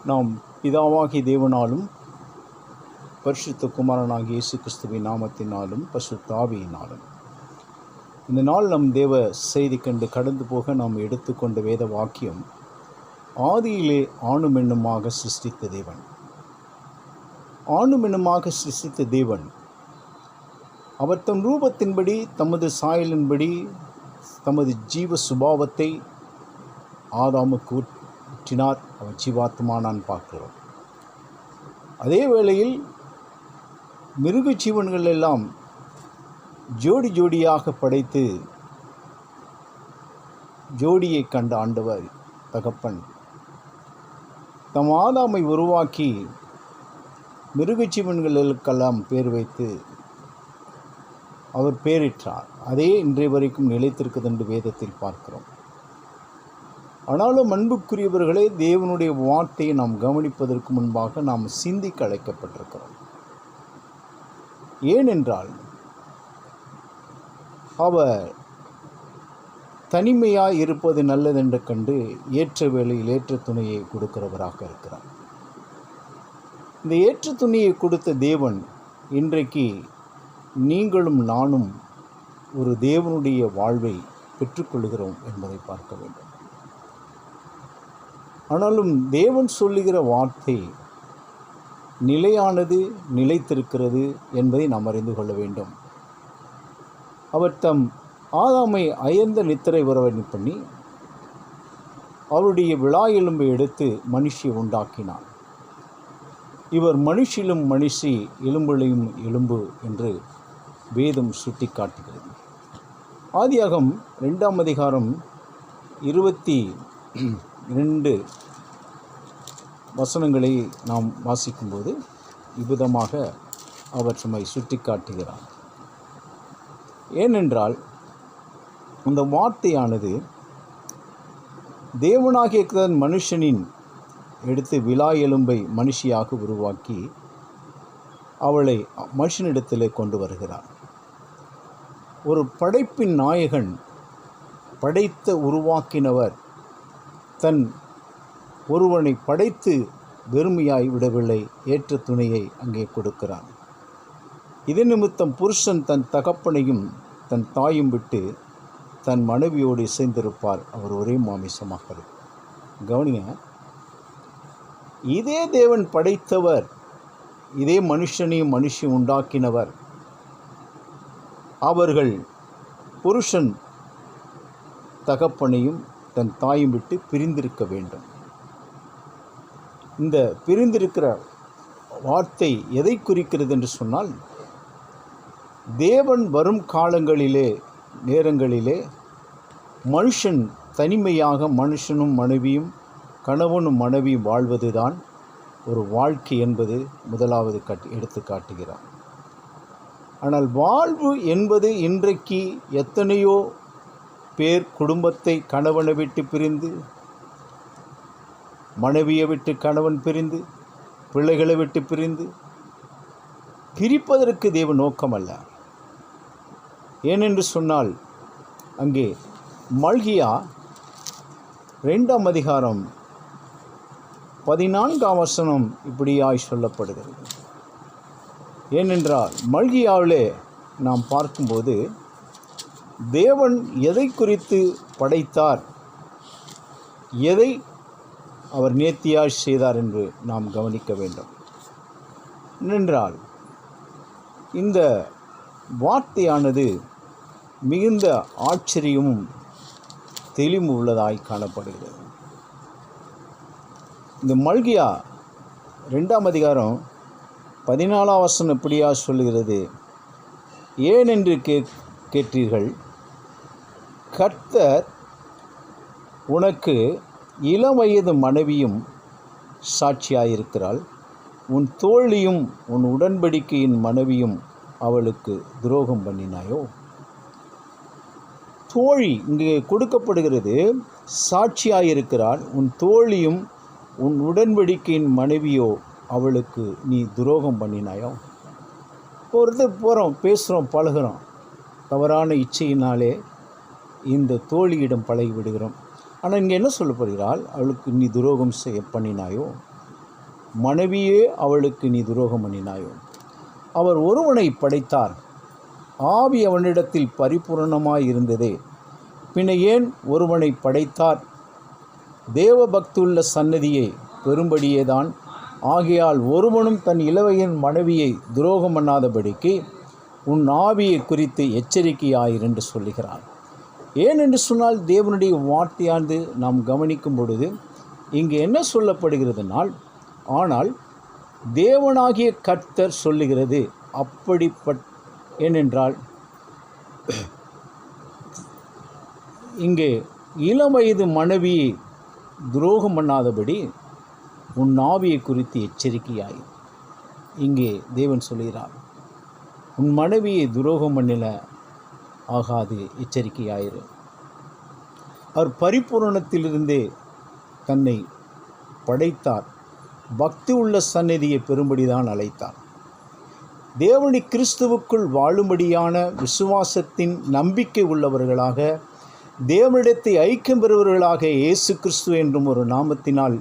நாம் பிதாவாகிய தேவனாலும் பரிசுத்த குமாரனாகிய இயேசு கிறிஸ்துவின் நாமத்தினாலும் பரிசுத்த ஆவியினாலும் இந்த நாள் நம் தேவ செய்தி கண்டு கடந்து போக நாம் எடுத்துக்கொண்ட வேத வாக்கியம், ஆதியிலே ஆணுமென்னுமாக சிருஷ்டித்த தேவன். ஆணுமென்னுமாக சிருஷ்டித்த தேவன் அவர் தம் ரூபத்தின்படி தமது சாயலின்படி தமது ஜீவ சுபாவத்தை ஆதாமுக்கு ஊற்றினார். அவர் ஜீவாத்மானான் பார்க்கிறோம். அதே வேளையில் மிருக ஜீவன்கள் எல்லாம் ஜோடி ஜோடியாக படைத்து ஜோடியை கண்ட ஆண்டவர் தகப்பன் தம் ஆதாமை உருவாக்கி மிருக ஜீவன்களுக்கெல்லாம் பேர் வைத்து அவர் பேரிட்டார். அதே இன்றைய வரைக்கும் நிலைத்திருக்கிறது என்று வேதத்தில் பார்க்கிறோம். ஆனாலும் அன்புக்குரியவர்களே, தேவனுடைய வார்த்தையை நாம் கவனிப்பதற்கு முன்பாக நாம் சிந்திக்க அழைக்கப்பட்டிருக்கிறோம். ஏனென்றால் அவர் தனிமையாய் இருப்பது நல்லதென்று கண்டு ஏற்ற வேளையில் ஏற்ற துணையை கொடுக்கிறவராக இருக்கிறார். இந்த ஏற்ற துணையை கொடுத்த தேவன் இன்றைக்கு நீங்களும் நானும் ஒரு தேவனுடைய வாழ்வை பெற்றுக்கொள்கிறோம் என்பதை பார்க்க வேண்டும். ஆனாலும் தேவன் சொல்லுகிற வார்த்தை நிலையானது, நிலைத்திருக்கிறது என்பதை நாம் அறிந்து கொள்ள வேண்டும். அவர் தம் ஆதாமை அயர்ந்த நித்திரை வரவணி பண்ணி அவருடைய விழா எலும்பை எடுத்து மனுஷியை உண்டாக்கினார். இவர் மனுஷிலும் மனுஷி, எலும்புலையும் எலும்பு என்று வேதம் சுட்டி காட்டுகிறது. ஆதியாகமம் 2ஆம் அதிகாரம் 22 வசனங்களை நாம் வாசிக்கும்போது இவ்விதமாக அவர் சும்மை சுட்டி காட்டுகிறார். ஏனென்றால் அந்த வார்த்தையானது தேவனாகிய மனுஷனின் எடுத்து விலா எலும்பை மனுஷியாக உருவாக்கி அவளை மனுஷனிடத்திலே கொண்டு வருகிறார். ஒரு படைப்பின் நாயகன், படைத்த உருவாக்கினவர் தன் ஒருவனை படைத்து வெறுமையாய் விடவில்லை, ஏற்ற துணையை அங்கே கொடுக்கிறான். இது நிமித்தம் புருஷன் தன் தகப்பனையும் தன் தாயும் விட்டு தன் மனைவியோடு இசைந்திருப்பார், அவர் ஒரே மாமிசமாக இருக்கும். கவனிங்க, இதே தேவன் படைத்தவர், இதே மனுஷனையும் மனுஷி உண்டாக்கினவர், அவர்கள் புருஷன் தகப்பனையும் தன் தாயும் விட்டு பிரிந்திருக்க வேண்டும். இந்த பிரிந்திருக்கிற வார்த்தை எதை குறிக்கிறது என்று சொன்னால், தேவன் வரும் காலங்களிலே நேரங்களிலே மனுஷன் தனிமையாக மனுஷனும் மனைவியும் கணவனும் மனைவியும் வாழ்வது தான் ஒரு வாழ்க்கை என்பது முதலாவது எடுத்து காட்டுகிறார். ஆனால் வாழ்வு என்பது இன்றைக்கு எத்தனையோ பேர் குடும்பத்தை கணவனை விட்டு பிரிந்து, மனைவியை விட்டு கணவன் பிரிந்து, பிள்ளைகளை விட்டு பிரிந்து, பிரிப்பதற்கு தேவ நோக்கமல்ல. ஏனென்று சொன்னால், அங்கே மல்கியா 2ஆம் அதிகாரம் 14ஆம் வசனம் இப்படியாய் சொல்லப்படுகிறது. ஏனென்றால் மல்கியாவிலே நாம் பார்க்கும்போது தேவன் எதை குறித்து படைத்தார், எதை அவர் நேர்த்தியாய் செய்தார் என்று நாம் கவனிக்க வேண்டும். ஏனென்றால் இந்த வார்த்தையானது மிகுந்த ஆச்சரியமும் தெளிவும் உள்ளதாய் காணப்படுகிறது. இந்த மல்கியா 2ஆம் அதிகாரம் 14ஆம் வசனம் இப்படியா சொல்லுகிறது. ஏனென்று கேட்டீர்கள், கர்த்தர் உனக்கு இளவயது மனைவியும் சாட்சியாயிருக்கிறாள், உன் தோழியும் உன் உடன்படிக்கையின் மனைவியும் அவளுக்கு துரோகம் பண்ணினாயோ. தோழி இங்கே கொடுக்கப்படுகிறது, சாட்சியாயிருக்கிறாள், உன் தோழியும் உன் உடன்படிக்கையின் மனைவியோ அவளுக்கு நீ துரோகம் பண்ணினாயோ. ஒருத்தர் போகிறோம், பேசுகிறோம், பழகிறோம், தவறான இச்சையினாலே இந்த தோழியிடம் பழகி விடுகிறோம். ஆனால் இங்கே என்ன சொல்லப்படுகிறாள், அவளுக்கு நீ துரோகம் பண்ணினாயோ. மனைவியே அவளுக்கு நீ துரோகம் பண்ணினாயோ? அவர் ஒருவனை படைத்தார், ஆவி அவனிடத்தில் பரிபூரணமாய் இருந்ததே, பின்ன ஏன் ஒருவனை படைத்தார்? தேவ பக்தியுள்ள சன்னதியை பெரும்படியேதான். ஆகையால் ஒருவனும் தன் இளவையின் மனைவியை துரோகம் பண்ணாதபடிக்கு உன் ஆவியை குறித்து எச்சரிக்கையாயிரு என்று சொல்லுகிறார். ஏனென்று சொன்னால் தேவனுடைய வார்த்தையானது நாம் கவனிக்கும் பொழுது இங்கே என்ன சொல்லப்படுகிறதுனால், ஆனால் தேவனாகிய கர்த்தர் சொல்லுகிறது ஏனென்றால் இங்கே இளம் வயது மனைவியை துரோகம் பண்ணாதபடி உன் ஆவியை குறித்து எச்சரிக்கையாய். இங்கே தேவன் சொல்கிறார், உன் மனைவியை துரோகம் பண்ணல ஆகாது, எச்சரிக்கையாயிரு. அவர் பரிபூரணத்திலிருந்தே தன்னை படைத்தார், பக்தி உள்ள சந்நிதியை பெறும்படிதான் அழைத்தார். தேவனுடைய கிறிஸ்துவுக்குள் வாழும்படியான விசுவாசத்தின் நம்பிக்கை உள்ளவர்களாக, தேவனிடத்தை ஐக்கியம் பெறுவர்களாக இயேசு கிறிஸ்து என்றும் ஒரு நாமத்தினால்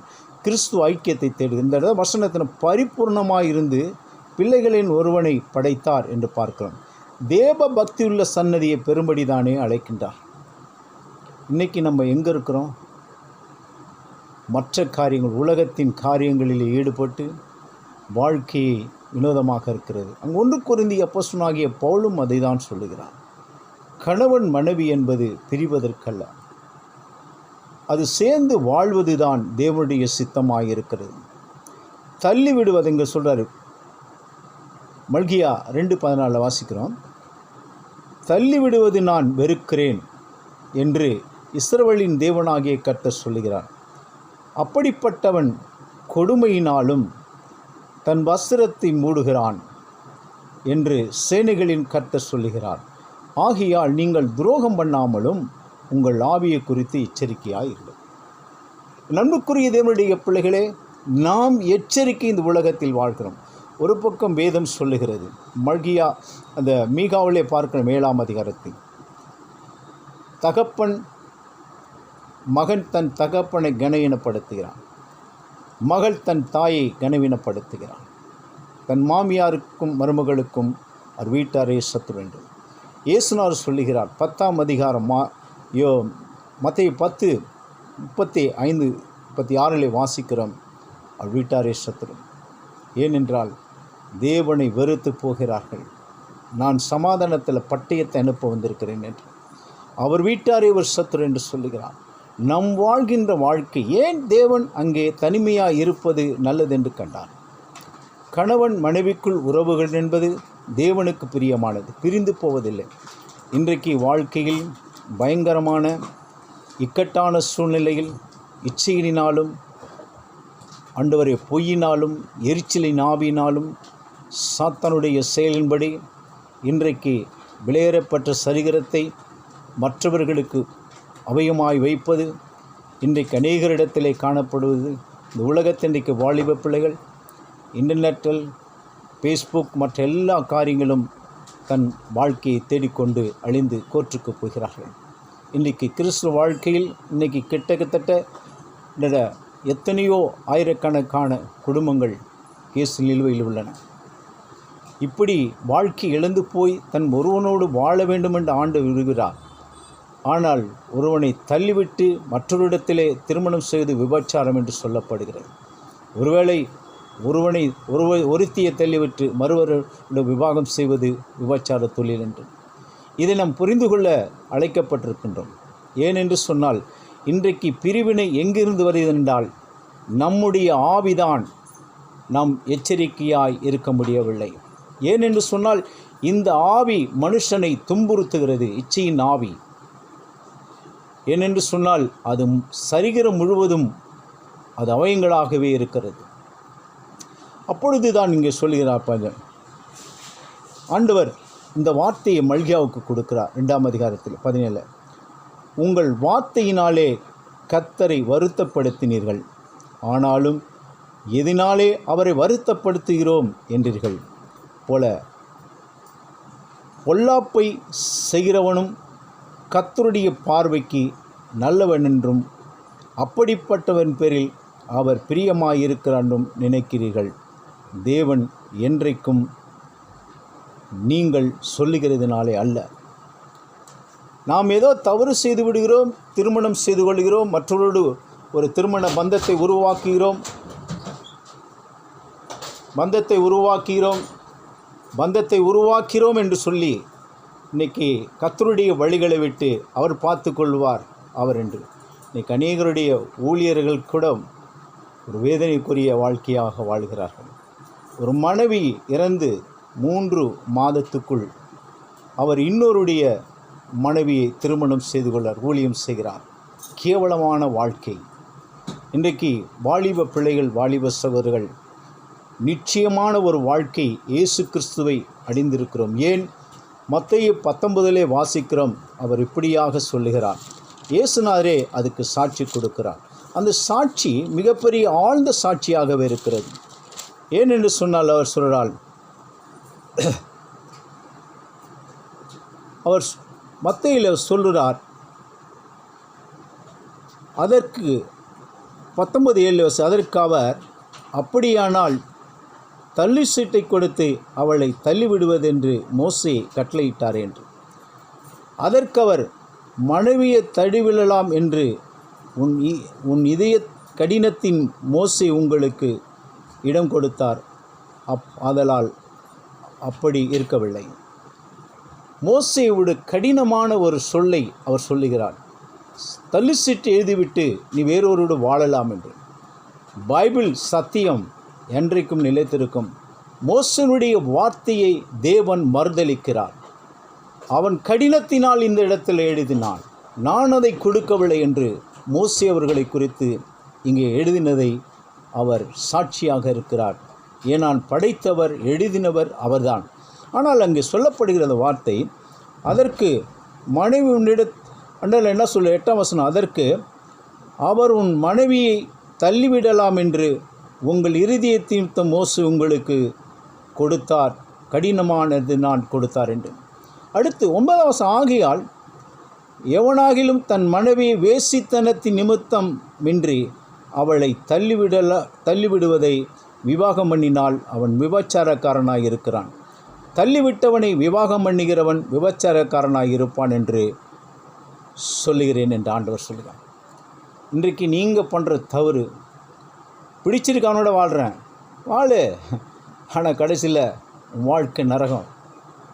கிறிஸ்து ஐக்கியத்தை தேடு. இந்த வசனத்தின் பரிபூர்ணமாக இருந்து பிள்ளைகளின் ஒருவனை படைத்தார் என்று பார்க்கிறோம். தேவ பக்தியுள்ள சன்னதியை பெரும்படி தானே அழைக்கின்றார். இன்றைக்கி நம்ம எங்கே இருக்கிறோம்? மற்ற காரியங்கள், உலகத்தின் காரியங்களில் ஈடுபட்டு வாழ்க்கையை வினோதமாக இருக்கிறது. அங்கு 1 கொரிந்தியர் அப்போஸ்தலனாகிய பவுலும் அதை தான் சொல்லுகிறார். கணவன் மனைவி என்பது பிரிவதற்கல்ல, அது சேர்ந்து வாழ்வது தான் தேவனுடைய சித்தமாக இருக்கிறது. தள்ளிவிடுவது இங்கே சொல்கிறார். மல்கியா 2:14 வாசிக்கிறோம். தள்ளிவிடுவது நான் வெறுக்கிறேன் என்று இஸ்ரவேலின் தேவனாகிய கர்த்தர் சொல்லுகிறார். அப்படிப்பட்டவன் கொடுமையினாலும் தன் வஸ்திரத்தை மூடுகிறான் என்று சேனைகளின் கர்த்தர் சொல்லுகிறார். ஆகையால் நீங்கள் துரோகம் பண்ணாமலும் உங்கள் ஆவியை குறித்து எச்சரிக்கையாயிருங்கள். நன்மைக்குரிய தேவனுடைய பிள்ளைகளே, நாம் எச்சரிக்கை இந்த உலகத்தில் வாழ்கிறோம். ஒரு பக்கம் வேதம் சொல்லுகிறது, மல்கியா அந்த மீகாவிலே பார்க்கிற 7ஆம் அதிகாரத்தில், தகப்பன் மகன் தன் தகப்பனை கனவீனப்படுத்துகிறான், மகள் தன் தாயை கனவீனப்படுத்துகிறான், தன் மாமியாருக்கும் மருமகளுக்கும் அவர் வீட்டாரே சத்துரு என்று இயேசுநாதர் சொல்லுகிறார். 10ஆம் அதிகாரம் மத்தேயு 10:35-36 வாசிக்கிறோம். அவர் வீட்டாரே சத்துரு. ஏனென்றால் தேவனை வெறுத்து போகிறார்கள். நான் சமாதானத்தில் பட்டயத்தை அனுப்ப வந்திருக்கிறேன் என்று அவர் வீட்டாரே ஒரு சத்துரு என்று சொல்லுகிறார். நம் வாழ்கின்ற வாழ்க்கை ஏன் தேவன் அங்கே தனிமையாக இருப்பது நல்லது என்று கண்டார். கணவன் மனைவிக்குள் உறவுகள் என்பது தேவனுக்கு பிரியமானது, பிரிந்து போவதில்லை. இன்றைக்கு வாழ்க்கையில் பயங்கரமான இக்கட்டான சூழ்நிலையில் இச்சையினாலும் ஆண்டவரே பொய்யினாலும் எரிச்சலின் ஆவியினாலும் சாத்தானுடைய செயலின்படி இன்றைக்கு விலையேறப்பட்ட சரீரத்தை மற்றவர்களுக்கு அவயமாய் வைப்பது இன்றைக்கு அநேகரிடத்திலே காணப்படுவது. இந்த உலகத்தில் இன்றைக்கு வாலிப பிள்ளைகள் இன்டர்நெட்டில், ஃபேஸ்புக் மற்ற எல்லா காரியங்களும் தன் வாழ்க்கையை தேடிக்கொண்டு அழிந்து கோற்றுக்கு போகிறார்கள். இன்றைக்கு கிறிஸ்துவ வாழ்க்கையில் இன்றைக்கி கிட்டத்தட்ட எத்தனையோ ஆயிரக்கணக்கான குடும்பங்கள் கேஸ் நிலுவையில் உள்ளன. இப்படி வாழ்க்கை இழந்து போய் தன் ஒருவனோடு வாழ வேண்டும் என்று ஆண்டு விரும்புகிறார். ஆனால் ஒருவனை தள்ளிவிட்டு மற்றொருடத்திலே திருமணம் செய்து விபச்சாரம் என்று சொல்லப்படுகிறது. ஒருவேளை ஒருத்தியை தள்ளிவிட்டு மறுவரோடு விவாகம் செய்வது விபச்சார தொழில் என்று இதை நாம் புரிந்து கொள்ள அழைக்கப்பட்டிருக்கின்றோம். ஏனென்று சொன்னால் இன்றைக்கு பிரிவினை எங்கிருந்து வருகிறது என்றால் நம்முடைய ஆவிதான் நாம் எச்சரிக்கையாய் இருக்க முடியவில்லை. ஏனென்று சொன்னால் இந்த ஆவி மனுஷனை துன்புறுத்துகிறது, இச்சையின் ஆவி. ஏனென்று சொன்னால் அது சரீரம் முழுவதும் அது அவயங்களாகவே இருக்கிறது. அப்பொழுது தான் இங்கே சொல்கிறார் பாருங்கள், ஆண்டவர் இந்த வார்த்தையை மல்கியாவுக்கு கொடுக்கிறார். 2ஆம் அதிகாரத்தில் 17, உங்கள் வார்த்தையினாலே கர்த்தரை வருத்தப்படுத்தினீர்கள், ஆனாலும் எதினாலே அவரை வருத்தப்படுத்துகிறோம் என்றீர்கள் போல பொல்லாப்பை செய்கிறவனும் கர்த்தருடைய பார்வைக்கு நல்லவன் என்றும் அப்படிப்பட்டவன் பேரில் அவர் பிரியமாயிருக்கிறாண்டும் நினைக்கிறீர்கள். தேவன் என்றைக்கும் நீங்கள் சொல்லுகிறதுனாலே அல்ல. நாம் ஏதோ தவறு செய்து விடுகிறோம், திருமணம் செய்து கொள்கிறோம், மற்றவரோடு ஒரு திருமண பந்தத்தை உருவாக்குகிறோம் என்று சொல்லி இன்றைக்கி கர்த்தருடைய வழிகளை விட்டு அவர் பார்த்து கொள்வார் அவர் என்று இன்றைக்கி அநேகருடைய ஊழியர்கள் கூட ஒரு வேதனைக்குரிய வாழ்க்கையாக வாழ்கிறார்கள். ஒரு மனைவி இறந்து 3 மாதத்துக்குள் அவர் இன்னொருடைய மனைவியை திருமணம் செய்து கொள்ளார், ஊழியம் செய்கிறார். கேவலமான வாழ்க்கை. இன்றைக்கு வாலிப பிள்ளைகள், வாலிப சகோதரர்கள், நிச்சயமான ஒரு வாழ்க்கை இயேசு கிறிஸ்துவை அடைந்திருக்கிறோம். ஏன் மத்தேயு 19 வாசிக்கிறோம், அவர் இப்படியாக சொல்லுகிறார். இயேசுநாதரே அதுக்கு சாட்சி கொடுக்கிறார். அந்த சாட்சி மிகப்பெரிய ஆழ்ந்த சாட்சியாகவே இருக்கிறது. ஏனென்று சொன்னால் அவர் சொல்கிறார், அவர் மத்தேயுவில் சொல்கிறார், அதற்கு 19:7 அதற்கு அவர், அப்படியானால் தள்ளி சீட்டை கொடுத்து அவளை தள்ளிவிடுவதென்று மோசே கட்டளையிட்டார் என்று. அதற்கு அவர், மனைவியை தள்ளிவிடலாம் என்று உன் இதய கடினத்தின் மோசே உங்களுக்கு இடம் கொடுத்தார், ஆதலால் அப்படி இருக்கவில்லை. மோசேயோடு கடினமான ஒரு சொல்லை அவர் சொல்லுகிறார், தள்ளி சீட்டு எழுதிவிட்டு நீ வேறொருடு வாழலாம் என்று. பைபிள் சத்தியம் என்றைக்கும் நிலைத்திருக்கும். மோசேனுடைய வார்த்தையை தேவன் மறுதலிக்கிறார். அவன் கடினத்தினால் இந்த இடத்தில் எழுதினான், நான் அதை கொடுக்கவில்லை என்று மோசே அவர்களை குறித்து இங்கே எழுதினதை அவர் சாட்சியாக இருக்கிறார். ஏனால் படைத்தவர் எழுதினவர் அவர்தான். ஆனால் அங்கே சொல்லப்படுகிற வார்த்தை, அதற்கு மனைவி அண்டல் என்ன சொல்ல 8ஆம் வசனம், அதற்கு அவர் உன் மனைவியை தள்ளிவிடலாம் என்று உங்கள் இருதயத்தின் மோசே உங்களுக்கு கொடுத்தார், கடினமானது நான் கொடுத்தார் என்று. அடுத்து 9ஆம் வசனம், ஆகையால் எவனாகிலும் தன் மனைவியை வேசித்தனத்தின் நிமித்தம் மின்றி அவளை தள்ளிவிடுவதை விவாகம் பண்ணினால் அவன் விபச்சாரக்காரனாக இருக்கிறான். தள்ளிவிட்டவனை விவாகம் பண்ணுகிறவன் விபச்சாரக்காரனாக இருப்பான் என்று சொல்லுகிறேன் என்று ஆண்டவர் சொல்லுகிறான். இன்றைக்கு நீங்கள் பண்ணுற தவறு, பிடிச்சிருக்கானோட வாழ்கிறேன் வாழு, ஆனால் கடைசியில் வாழ்க்கை நரகம்.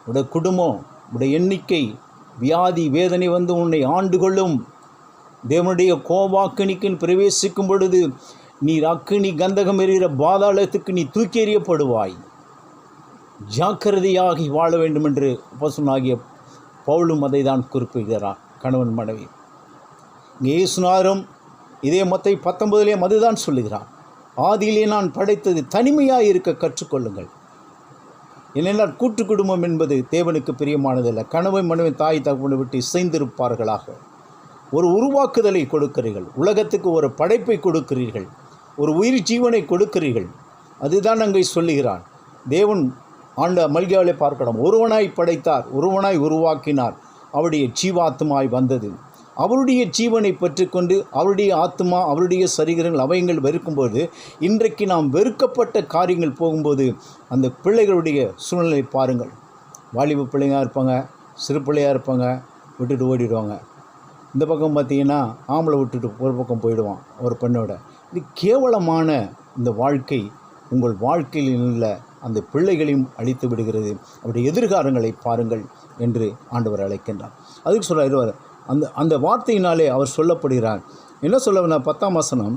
உடைய குடும்பம், உடைய எண்ணிக்கை, வியாதி வேதனை வந்து உன்னை ஆண்டு கொள்ளும். தேவனுடைய கோபாக்கினிக்கு பிரவேசிக்கும் பொழுது நீர் அக்கினி கந்தகம் எறிகிற பாதாளத்துக்கு நீ தூக்கி எறியப்படுவாய். ஜாக்கிரதையாகி வாழ வேண்டும் என்று அப்போஸ்தலனாகிய பவுலும் அதை தான் குறிப்பிடுகிறார். கணவன் மனைவி இங்கே இயேசுநாதரும் இதே மத்தேயு 19 அதுதான் சொல்லுகிறார், ஆதியிலே நான் படைத்தது தனிமையாக இருக்க கற்றுக்கொள்ளுங்கள். ஏனென்றால் கூட்டு குடும்பம் என்பது தேவனுக்கு பிரியமானதல்ல. கணவன் மனைவி தாய் தகப்பனை விட்டு இசைந்திருப்பார்களாக. ஒரு உருவாக்குதலை கொடுக்கிறீர்கள், உலகத்துக்கு ஒரு படைப்பை கொடுக்கிறீர்கள், ஒரு உயிர் ஜீவனை கொடுக்கிறீர்கள். அதுதான் அங்கே சொல்லுகிறான். தேவன் மல்கியாவிலே பார்க்கலாம், ஒருவனாய் படைத்தார், ஒருவனாய் உருவாக்கினார், அவருடைய ஜீவாத்மாய் வந்தது. அவருடைய ஜீவனை பெற்றுக்கொண்டு அவருடைய ஆத்மா, அவருடைய சரீரங்கள் அவயங்கள் வெறுக்கும்போது, இன்றைக்கு நாம் வெறுக்கப்பட்ட காரியங்கள் போகும்போது அந்த பிள்ளைகளுடைய சூழ்நிலை பாருங்கள். வாலிப பிள்ளைங்க இருப்பாங்க, சிறு பிள்ளையாக இருப்பாங்க, விட்டுட்டு ஓடிடுவாங்க. இந்த பக்கம் பார்த்திங்கன்னா ஆம்பளை விட்டுட்டு ஒரு பக்கம் போயிடுவான் ஒரு பெண்ணோட. இது கேவலமான இந்த வாழ்க்கை உங்கள் வாழ்க்கையில் உள்ள அந்த பிள்ளைகளையும் அழித்து விடுகிறது. அவருடைய எதிர்காலங்களை பாருங்கள் என்று ஆண்டவர் அழைக்கின்றார். அதுக்கு சொல்கிறார், அந்த வார்த்தையினாலே அவர் சொல்லப்படுகிறார். என்ன சொல்ல 10ஆம் வசனம்,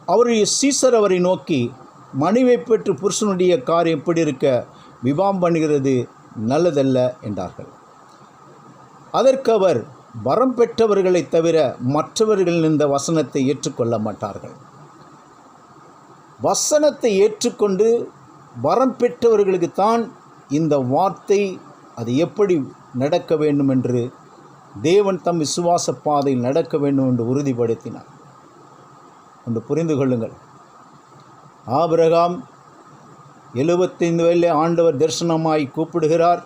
அவருடைய சீசர் அவரை நோக்கி, மனைவை பெற்று புருஷனுடைய காரியம் எப்படி இருக்க விவாகம் பண்ணுகிறது நல்லதல்ல என்றார்கள். அதற்கு அவர், வரம் பெற்றவர்களை தவிர மற்றவர்கள் இந்த வசனத்தை ஏற்றுக்கொள்ள மாட்டார்கள். வசனத்தை ஏற்றுக்கொண்டு வரம் பெற்றவர்களுக்குத்தான் இந்த வார்த்தை அது எப்படி நடக்க வேண்டும் என்று தேவன் தம் விசுவாச பாதையில் நடக்க வேண்டும் என்று உறுதிப்படுத்தினார் என்று புரிந்து கொள்ளுங்கள். ஆபிரகாம் 75 வயதிலே ஆண்டவர் தரிசனமாய் கூப்பிடுகிறார்,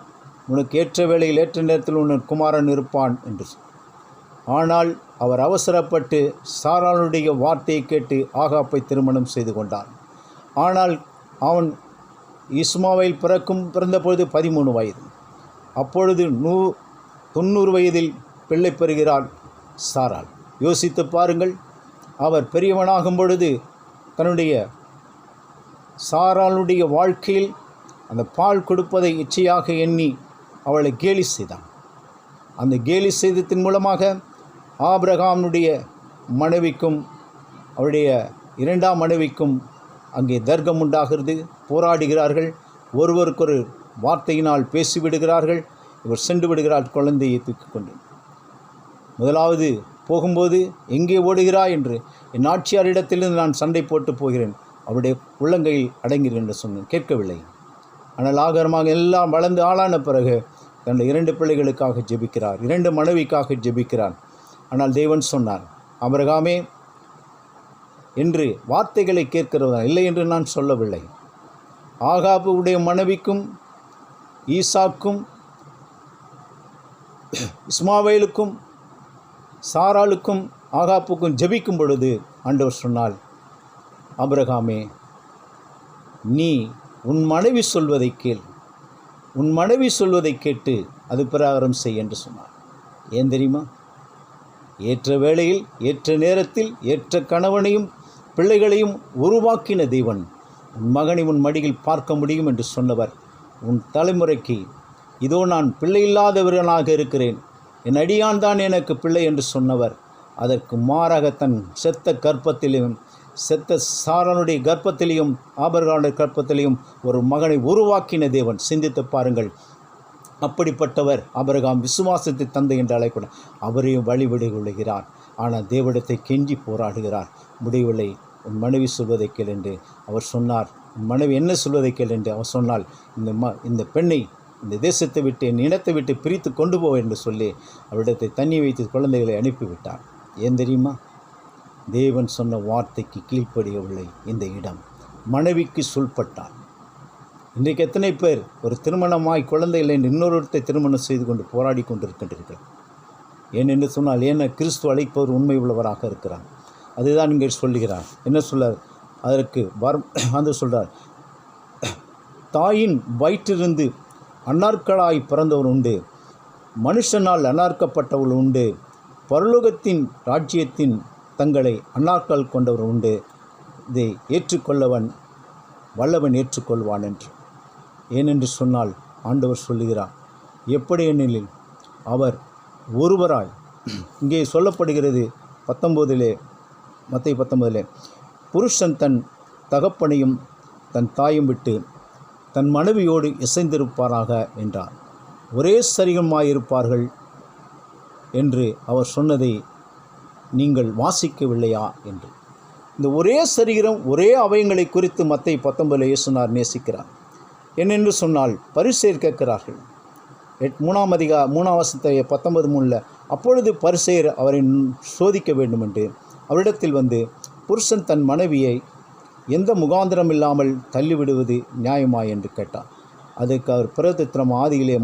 உனக்கு ஏற்ற வேளையில் ஏற்ற நேரத்தில் உன் குமாரன் இருப்பான் என்று. ஆனால் அவர் அவசரப்பட்டு சாராளுடைய வார்த்தையை கேட்டு ஆகாப்பை திருமணம் செய்து கொண்டான். ஆனால் அவன் இஸ்மாவேல் பிறந்தபொழுது 13 வயது. அப்பொழுது 90 வயதில் பிள்ளை பெறுகிறாள் சாராள். யோசித்து பாருங்கள், அவர் பெரியவனாகும் பொழுது தன்னுடைய சாராளுடைய வாழ்க்கையில் அந்த பால் கொடுப்பதை இச்சையாக எண்ணி அவளை கேலி செய்தான். அந்த கேலி செய்ததின் மூலமாக ஆபிரகாமுடைய மனைவிக்கும் அவருடைய 2ஆம் மனைவிக்கும் அங்கே தர்க்கம் உண்டாகிறது. போராடுகிறார்கள், ஒருவருக்கொரு வார்த்தையினால் பேசிவிடுகிறார்கள். இவர் சென்று விடுகிறார் குழந்தையை தூக்கி கொண்டு. முதலாவது போகும்போது எங்கே ஓடுகிறாய் என்று, என் ஆட்சியாரிடத்திலிருந்து நான் சண்டை போட்டு போகிறேன், அவருடைய உள்ளங்கையில் அடங்கிறேன் என்று சொன்னேன். கேட்கவில்லை. ஆனால் ஆகரமாக எல்லாம் வளர்ந்து ஆளான பிறகு தன்னுடைய 2 பிள்ளைகளுக்காக ஜெபிக்கிறார், 2 மனைவிக்காக ஜெபிக்கிறார். ஆனால் தேவன் சொன்னார், ஆபிரகாமே என்று வார்த்தைகளை கேட்கிறதா இல்லை என்று நான் சொல்லவில்லை. ஆகாபுடைய மனைவிக்கும் ஈசாக்கும் இஸ்மாவேலுக்கும் சாராளுக்கும் ஆகாப்புக்கும் ஜெபிக்கும் பொழுது ஆண்டவர் சொன்னால், ஆபிரகாமே நீ உன் மனைவி சொல்வதை கேள், உன் மனைவி சொல்வதை கேட்டு அது பிரகாரம் செய் என்று சொன்னார். ஏன் தெரியுமா? ஏற்ற வேளையில் ஏற்ற நேரத்தில் ஏற்ற கணவனையும் பிள்ளைகளையும் உருவாக்கின தேவன் உன் மகனை உன் மடியில் பார்க்க முடியும் என்று சொன்னவர் உன் தலைமுறைக்கு, இதோ நான் பிள்ளை இல்லாதவர்களாக இருக்கிறேன், என் அடியான் தான் எனக்கு பிள்ளை என்று சொன்னவர் அதற்கு மாறாக தன் செத்த கர்ப்பத்திலும் செத்த சாரானுடைய கர்ப்பத்திலையும் ஆபிரகாமுடைய கர்ப்பத்திலையும் ஒரு மகனை உருவாக்கின தேவன். சிந்தித்து பாருங்கள். அப்படிப்பட்டவர் ஆபிரகாம் விசுவாசத்தை தந்தை என்று அழைக்கூட அவரையும் வழிபடி கொள்ளுகிறார். ஆனால் தேவனிடத்தை கெஞ்சி போராடுகிறார். முடிவில்லை. உன் மனைவி சொல்வதை கேள் என்று அவர் சொன்னார். உன் மனைவி என்ன சொல்வதை கேள் என்று அவர் சொன்னால், இந்த பெண்ணை இந்த தேசத்தை விட்டு என் இனத்தை விட்டு பிரித்து கொண்டு போ என்று சொல்லி அவரிடத்தை தண்ணி வைத்து குழந்தைகளை அனுப்பிவிட்டார். ஏன் தெரியுமா? தேவன் சொன்ன வார்த்தைக்கு கீழ்ப்படியவில்லை இந்த இடம். மனைவிக்கு சொல்பட்டார். இன்றைக்கு எத்தனை பேர் ஒரு திருமணமாய் குழந்தை இல்லை என்று இன்னொருத்தை திருமணம் செய்து கொண்டு போராடி கொண்டிருக்கின்றீர்கள். ஏனென்று சொன்னால், ஏன்னா கிறிஸ்து அழைப்பவர் உண்மை உள்ளவராக இருக்கிறார். அதுதான் இங்கே சொல்லுகிறார். என்ன சொல்றார்? அதற்கு வந்து சொல்கிறார், தாயின் வயிற்றிலிருந்து அன்னார்களாய் பிறந்தவர் உண்டு, மனுஷனால் அன்னார்க்கப்பட்டவர்கள் உண்டு, பரலோகத்தின் ராஜ்யத்தின் தங்களை அன்னார்கள் கொண்டவர் உண்டு, இதை ஏற்றுக்கொள்ளவன் வல்லவன் ஏற்றுக்கொள்வான் என்று. ஏனென்று சொன்னால் ஆண்டவர் சொல்லுகிறார், எப்படி எனில் அவர் ஒருவராய், இங்கே சொல்லப்படுகிறது 19 மத்தேயு 19 புருஷன் தன் தகப்பனையும் தன் தாயும் விட்டு தன் மனைவியோடு இசைந்திருப்பாராக என்றார். ஒரே சரீரமாயிருப்பார்கள் என்று அவர் சொன்னதை நீங்கள் வாசிக்கவில்லையா என்று. இந்த ஒரே சரீரம் ஒரே அவயங்களை குறித்து மத்தேயு 19 இயேசுனார் நேசிக்கிறார். என்னென்று சொன்னால், பரிசேயர் கேட்கிறார்கள். 3 வசனத்தை 19:3 அப்பொழுது பரிசேயர் அவரை சோதிக்க வேண்டும் என்று அவரிடத்தில் வந்து, புருஷன் தன் மனைவியை எந்த முகாந்திரம் இல்லாமல் தள்ளிவிடுவது நியாயமா என்று கேட்டார். அதுக்கு அவர் பிரதித்திரம், ஆதியிலே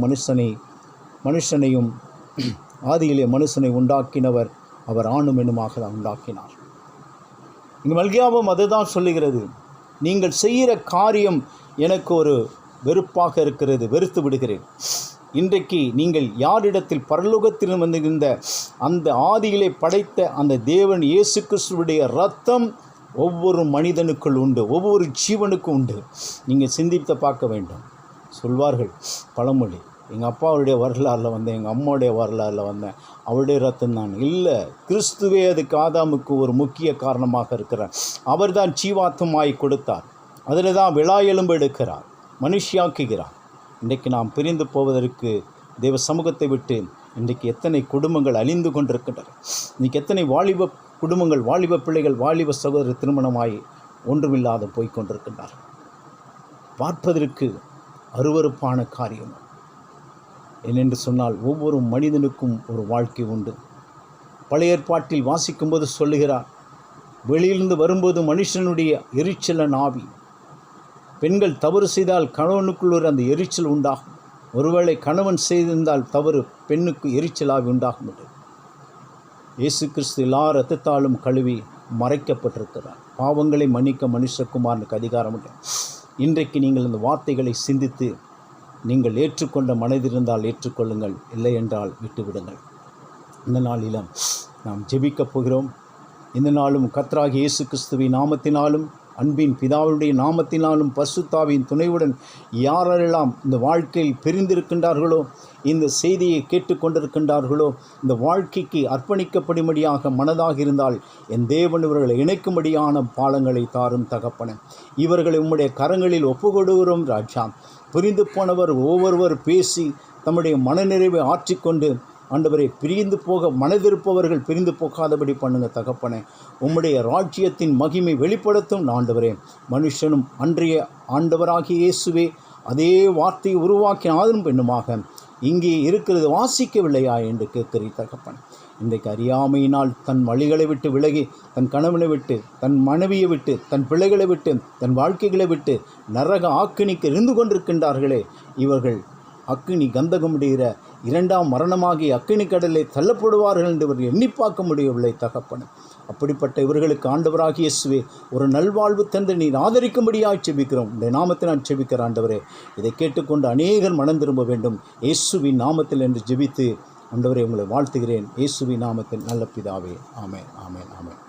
மனுஷனை உண்டாக்கினவர் அவர் ஆணும் என்னுமாக உண்டாக்கினார். இங்கு மல்கியாவும் அதுதான் சொல்லுகிறது. நீங்கள் செய்கிற காரியம் எனக்கு ஒரு வெறுப்பாக இருக்கிறது, வெறுத்து விடுகிறேன். இன்றைக்கு நீங்கள் யாரிடத்தில் பரலோகத்தில் வந்திருந்த அந்த ஆதியிலே படைத்த அந்த தேவன் இயேசு கிறிஸ்துவுடைய இரத்தம் ஒவ்வொரு மனிதனுக்குள் உண்டு, ஒவ்வொரு ஜீவனுக்கும் உண்டு. நீங்கள் சிந்தித்து பார்க்க வேண்டும். சொல்வார்கள் பழமொழி, எங்கள் அப்பாவுடைய வரலாறில் வந்தேன், எங்கள் அம்மாவுடைய வரலாறில் வந்தேன், அவருடைய ரத்தம் தான். இல்லை, கிறிஸ்துவே அதுக்கு ஆதாமுக்கு ஒரு முக்கிய காரணமாக இருக்கிறார். அவர் தான் ஜீவாத்மாய் கொடுத்தார். அதில் தான் விழா எலும்பு எடுக்கிறார், மனுஷியாக்குகிறார். இன்றைக்கு நாம் பிரிந்து போவதற்கு தேவ சமூகத்தை விட்டு இன்றைக்கு எத்தனை குடும்பங்கள் அழிந்து கொண்டிருக்கின்றன. இன்றைக்கி எத்தனை வாலிப குடும்பங்கள், வாலிப பிள்ளைகள், வாலிப சகோதரர் திருமணமாய் ஒன்றுமில்லாத போய்கொண்டிருக்கின்றார். பார்ப்பதற்கு அருவருப்பான காரியம். ஏனென்று சொன்னால், ஒவ்வொரு மனிதனுக்கும் ஒரு வாழ்க்கை உண்டு. பழைய ஏற்பாட்டில் வாசிக்கும்போது சொல்லுகிறார், வெளியிலிருந்து வரும்போது மனுஷனுடைய எரிச்சலன் ஆவி. பெண்கள் தவறு செய்தால் கணவனுக்குள்ள அந்த எரிச்சல் உண்டாகும். ஒருவேளை கணவன் செய்திருந்தால் தவறு, பெண்ணுக்கு எரிச்சல் ஆவி உண்டாகும். இயேசு கிறிஸ்து எல்லா இரத்தத்தாலும் கழுவி மறைக்கப்பட்டிருக்கிறார். பாவங்களை மன்னிக்க மனுஷகுமாரனுக்கு அதிகாரம் உண்டு. இன்றைக்கு நீங்கள் இந்த வார்த்தைகளை சிந்தித்து நீங்கள் ஏற்றுக்கொண்ட மனதிருந்தால் ஏற்றுக்கொள்ளுங்கள், இல்லை என்றால் விட்டுவிடுங்கள். இந்த நாளிலும் நாம் ஜெபிக்கப் போகிறோம். இந்த நாளும் கர்த்தராகிய இயேசு கிறிஸ்துவின் நாமத்தினாலும் அன்பின் பிதாவுடைய நாமத்தினாலும் பரிசுத்தாவின் துணைவுடன் யாரெல்லாம் இந்த வாழ்க்கையில் பிரிந்திருக்கின்றார்களோ, இந்த செய்தியை கேட்டுக்கொண்டிருக்கின்றார்களோ, இந்த வாழ்க்கைக்கு அர்ப்பணிக்கப்படும்படியாக மனதாக இருந்தால் என் தேவன் இவர்களை இணைக்கும்படியான பாலங்களை தாரும் தகப்பன. இவர்களை உம்முடைய கரங்களில் ஒப்புக்கொடுகிறோம் ராஜா. பிரிந்து போனவர் ஒவ்வொருவர் பேசி தம்முடைய மனநிறைவை ஆற்றிக்கொண்டு ஆண்டவரை பிரிந்து போக மனதிருப்பவர்கள் பிரிந்து போகாதபடி பண்ணுங்க தகப்பனே. உம்முடைய ராஜ்யத்தின் மகிமை வெளிப்படுத்தும் ஆண்டவரே. மனுஷனும் அன்றைய ஆண்டவராகிய இயேசுவே அதே வார்த்தையை உருவாக்கின ஆதரும் பெண்ணுமாக இங்கே இருக்கிறது வாசிக்கவில்லையா என்று கேட்கிறீர் தகப்பனே. இன்றைக்கு அறியாமையினால் தன் வழிகளை விட்டு விலகி தன் கணவனை விட்டு தன் மனைவியை விட்டு தன் பிள்ளைகளை விட்டு தன் வாழ்க்கைகளை விட்டு நரக ஆக்கினிக்கு இருந்து கொண்டிருக்கின்றார்களே, இவர்கள் அக்கினி கந்தகமுடைய இரண்டாம் மரணமாகி அக்கினி கடலை தள்ளப்படுவார்கள் என்று இவர்கள் எண்ணி பார்க்க முடியவில்லை தகப்பன. அப்படிப்பட்ட இவர்களுக்கு ஆண்டவராகிய இயேசுவே ஒரு நல்வாழ்வு தந்து நீர் ஆதரிக்கும்படியாக செபிக்கிறோம். இந்த நாமத்தில் நான் செபிக்கிற ஆண்டவரே, இதை கேட்டுக்கொண்டு அநேகர் மனம் திரும்ப வேண்டும் இயேசுவின் நாமத்தில் என்று ஜெபித்து ஆண்டவரே உங்களை வாழ்த்துகிறேன். இயேசுவின் நாமத்தில் நல்ல பிதாவே. ஆமென், ஆமென், ஆமென்.